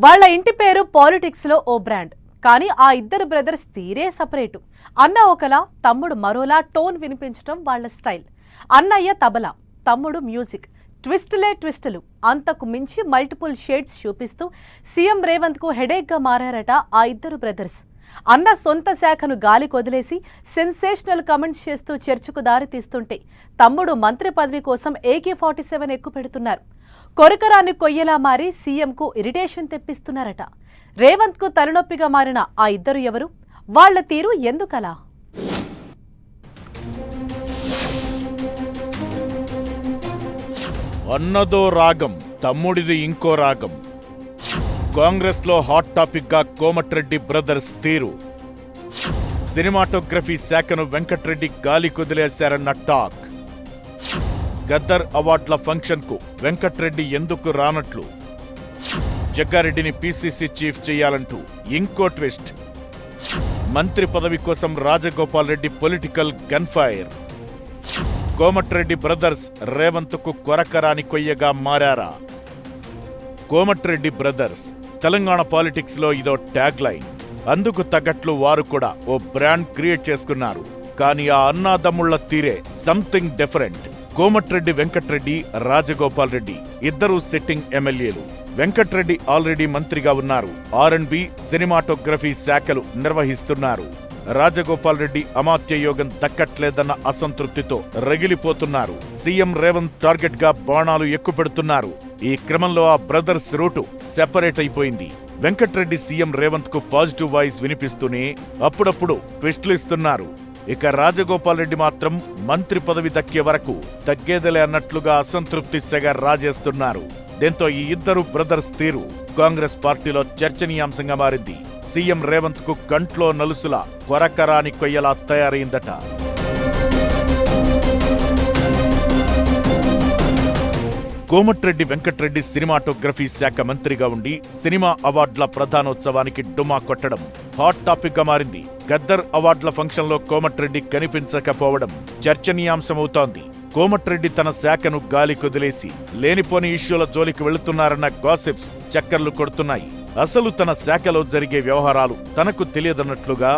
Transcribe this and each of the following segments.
వాళ్ళ ఇంటి పేరు పాలిటిక్స్ లో ఓ బ్రాండ్. కానీ ఆ ఇద్దరు బ్రదర్స్ తీరే సపరేటు. అన్న ఒకలా, తమ్ముడు మరోలా టోన్ వినిపించడం వాళ్ళ స్టైల్. అన్నయ్య తబలా, తమ్ముడు మ్యూజిక్. ట్విస్టులే ట్విస్టులు. అంతకు మించి మల్టిపుల్ షేడ్స్ చూపిస్తూ సీఎం రేవంత్ కు హెడేక్ గా మారారట ఆ ఇద్దరు బ్రదర్స్. అన్న సొంత శాఖను గాలి కొదిలేసి సెన్సేషనల్ కమెంట్స్ చేస్తూ చర్చకు దారి తీస్తుంటే తమ్ముడు మంత్రి పదవి కోసం AK-47 ఎక్కుపెడుతున్నారు. కొరకరాన్ని కొయ్యలా మారి సీఎంకు ఇరిటేషన్ తెప్పిస్తున్నారట. రేవంత్ కు తలనొప్పిగా మారిన ఆ ఇద్దరు ఎవరు? వాళ్ల తీరు ఎందుకలా? అన్నదో రాగం, తమ్ముడిది ఇంకో రాగం. కాంగ్రెస్ లో హాట్ టాపిక్ గా కోమటిరెడ్డి బ్రదర్స్ తీరు. సినిమాటోగ్రఫీ శాఖను వెంకట్రెడ్డి గాలి కుదిలేశారన్న టాక్. గద్దర్ అవార్డుల ఫంక్షన్ కు వెంకట్రెడ్డి ఎందుకు రానట్లు, జగ్గారెడ్డిని PCC చీఫ్ చేయాలంటూ ఇంకో ట్విస్ట్. మంత్రి పదవి కోసం Rajagopal Reddy political gun fire. Komatireddy brothers Revanth కు కొరకరాని కొయ్యగా మారారా? కోమటిరెడ్డి బ్రదర్స్ తెలంగాణ పాలిటిక్స్ లో ఇదో ట్యాగ్ లైన్. అందుకు తగ్గట్లు వారు కూడా ఓ బ్రాండ్ క్రియేట్ చేసుకున్నారు. కానీ ఆ అన్నాదమ్ముళ్ల తీరే సంథింగ్ డిఫరెంట్. కోమటిరెడ్డి వెంకట్రెడ్డి, రాజగోపాల్ రెడ్డి ఇద్దరూ సిట్టింగ్ ఎమ్మెల్యేలు. వెంకట్రెడ్డి ఆల్రెడీ మంత్రిగా ఉన్నారు. R&B, సినిమాటోగ్రఫీ శాఖలు నిర్వహిస్తున్నారు. రాజగోపాల్ రెడ్డి అమాత్య యోగం దక్కట్లేదన్న అసంతృప్తితో రగిలిపోతున్నారు. సీఎం రేవంత్ టార్గెట్ గా బాణాలు ఎక్కుపెడుతున్నారు. ఈ క్రమంలో ఆ బ్రదర్స్ రూటు సెపరేట్ అయిపోయింది. వెంకట్రెడ్డి సీఎం రేవంత్ కు పాజిటివ్ వాయిస్ వినిపిస్తూనే అప్పుడప్పుడు ట్విస్టులు ఇస్తున్నారు. ఇక రాజగోపాల్ రెడ్డి మాత్రం మంత్రి పదవి దక్కే వరకు తగ్గేదలే అన్నట్లుగా అసంతృప్తి సెగ రాజేస్తున్నారు. దీంతో ఈ ఇద్దరు బ్రదర్స్ తీరు కాంగ్రెస్ పార్టీలో చర్చనీయాంశంగా మారింది. సీఎం రేవంత్ కు కంట్లో నలుసులా, కొరకరాని కొయ్యలా తయారైందట. కోమటిరెడ్డి వెంకట్రెడ్డి సినిమాటోగ్రఫీ శాఖ మంత్రిగా ఉండి సినిమా అవార్డుల ప్రధానోత్సవానికి డుమా కొట్టడం హాట్ టాపిక్ గా మారింది. గద్దర్ అవార్డుల ఫంక్షన్ లో కోమటిరెడ్డి కనిపించకపోవడం చర్చనీయాంశమవుతోంది. కోమటిరెడ్డి తన శాఖను గాలి కుదిలేసి లేనిపోని ఇష్యూల జోలికి వెళుతున్నారన్న గాసిప్స్ చక్కర్లు కొడుతున్నాయి. అసలు తన శాఖలో జరిగే వ్యవహారాలు తనకు తెలియదన్నట్లుగా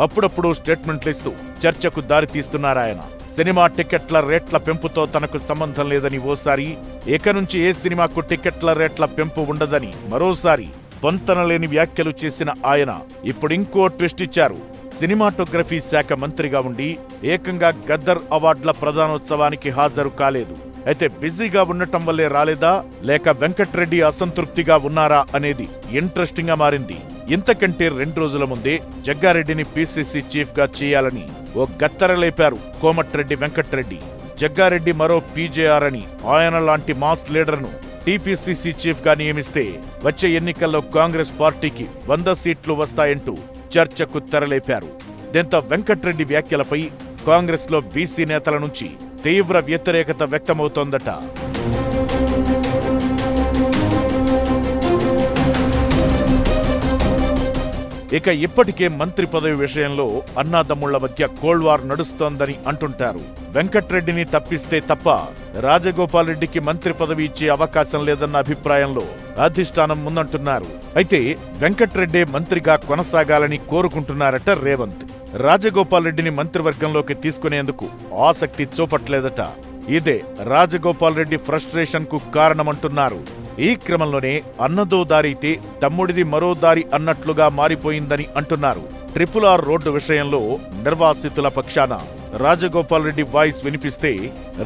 అప్పుడప్పుడు స్టేట్మెంట్లిస్తూ చర్చకు దారితీస్తున్నారాయన. సినిమా టికెట్ల రేట్ల పెంపుతో తనకు సంబంధం లేదని ఓసారి, ఇక నుంచి ఏ సినిమాకు టికెట్ల రేట్ల పెంపు ఉండదని మరోసారి పొంతనలేని వ్యాఖ్యలు చేసిన ఆయన ఇప్పుడింకో ట్విస్ట్ ఇచ్చారు. సినిమాటోగ్రఫీ శాఖ మంత్రిగా ఉండి ఏకంగా గద్దర్ అవార్డుల ప్రధానోత్సవానికి హాజరు కాలేదు. అయితే బిజీగా ఉండటం వల్లే రాలేదా, లేక వెంకట్రెడ్డి అసంతృప్తిగా ఉన్నారా అనేది ఇంట్రెస్టింగ్ గా మారింది. ఇంతకంటే 2 రోజుల ముందే జగ్గారెడ్డిని PCC చీఫ్ గా చేయాలని ఓ గత్తరలేపారు కోమటిరెడ్డి వెంకట్రెడ్డి. జగ్గారెడ్డి మరో PJR అని, ఆయన లాంటి మాస్ లీడర్ను TPCC చీఫ్ గా నియమిస్తే వచ్చే ఎన్నికల్లో కాంగ్రెస్ పార్టీకి 100 సీట్లు వస్తాయంటూ చర్చకు తెరలేపారు. దీంతో వెంకట్రెడ్డి వ్యాఖ్యలపై కాంగ్రెస్ లో BC నేతల నుంచి తీవ్ర వ్యతిరేకత వ్యక్తమవుతోందట. ఇక ఇప్పటికే మంత్రి పదవి విషయంలో అన్నాదమ్ముళ్ల మధ్య కోల్డ్ వార్ నడుస్తోందని అంటుంటారు. వెంకట్రెడ్డిని తప్పిస్తే తప్ప రాజగోపాల్ రెడ్డికి మంత్రి పదవి ఇచ్చే అవకాశం లేదన్న అభిప్రాయంలో అధిష్టానం ముందంటున్నారు. అయితే వెంకట్రెడ్డే మంత్రిగా కొనసాగాలని కోరుకుంటున్నారట రేవంత్. రాజగోపాల్ రెడ్డిని మంత్రివర్గంలోకి తీసుకునేందుకు ఆసక్తి చూపట్లేదట. ఇదే రాజగోపాల్ రెడ్డి ఫ్రస్ట్రేషన్ కు కారణమంటున్నారు. ఈ క్రమంలోనే అన్నదో దారైతే తమ్ముడిది మరో దారి అన్నట్లుగా మారిపోయిందని అంటున్నారు. RRR రోడ్డు విషయంలో నిర్వాసితుల పక్షాన రాజగోపాల్ రెడ్డి వాయిస్ వినిపిస్తే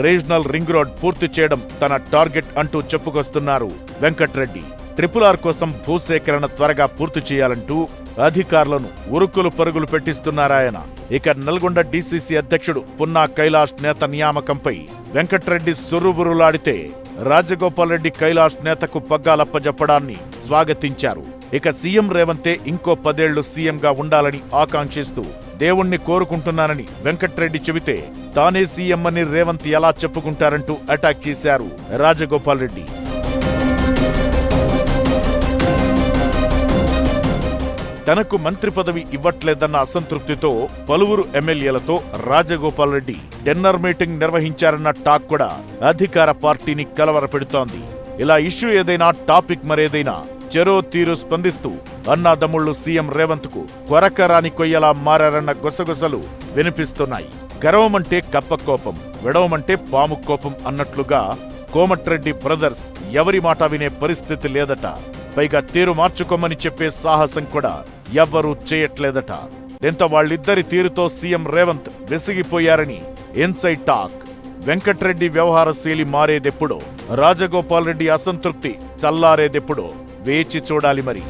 రీజనల్ రింగ్ రోడ్ పూర్తి చేయడం తన టార్గెట్ అంటూ చెప్పుకొస్తున్నారు వెంకట్రెడ్డి. RRR కోసం భూసేకరణ త్వరగా పూర్తి చేయాలంటూ అధికారులను ఉరుకులు పరుగులు పెట్టిస్తున్నారాయన. ఇక నల్గొండ DCC అధ్యక్షుడు పున్నా కైలాష్ నేత నియామకంపై వెంకట్రెడ్డి సురుబురులాడితే రాజగోపాల్ రెడ్డి కైలాష్ నేతకు పగ్గాలప్పజెప్పడాన్ని స్వాగతించారు. ఇక సీఎం రేవంతే ఇంకో 10 ఏళ్లు సీఎంగా ఉండాలని ఆకాంక్షిస్తూ దేవుణ్ణి కోరుకుంటున్నానని వెంకట్రెడ్డి చెబితే తానే సీఎం అని రేవంత్ ఎలా చెప్పుకుంటారంటూ అటాక్ చేశారు రాజగోపాల్ రెడ్డి. తనకు మంత్రి పదవి ఇవ్వట్లేదన్న అసంతృప్తితో పలువురు ఎమ్మెల్యేలతో రాజగోపాల్ రెడ్డి డిన్నర్ మీటింగ్ నిర్వహించారన్న టాక్ కూడా అధికార పార్టీని కలవరపెడుతోంది. ఇలా ఇష్యూ ఏదైనా, టాపిక్ మరేదైనా చెరో తీరు స్పందిస్తూ అన్నాదమ్ముళ్లు సీఎం రేవంత్ కు కొరకరాని కొయ్యలా మారారన్న గుసగుసలు వినిపిస్తున్నాయి. గర్వమంటే కప్ప కోపం, విడవమంటే పాము కోపం అన్నట్లుగా కోమటిరెడ్డి బ్రదర్స్ ఎవరి మాట వినే పరిస్థితి లేదట. పైగా తీరు మార్చుకోమని చెప్పే సాహసం కూడా ఎవ్వరూ చేయట్లేదట. దీంతో వాళ్ళిద్దరి తీరుతో సీఎం రేవంత్ విసిగిపోయారని ఇన్సైడ్ టాక్. వెంకట్రెడ్డి వ్యవహార శైలి మారేదెప్పుడో, రాజగోపాల్ రెడ్డి అసంతృప్తి చల్లారేదెప్పుడో వేచి చూడాలి మరి.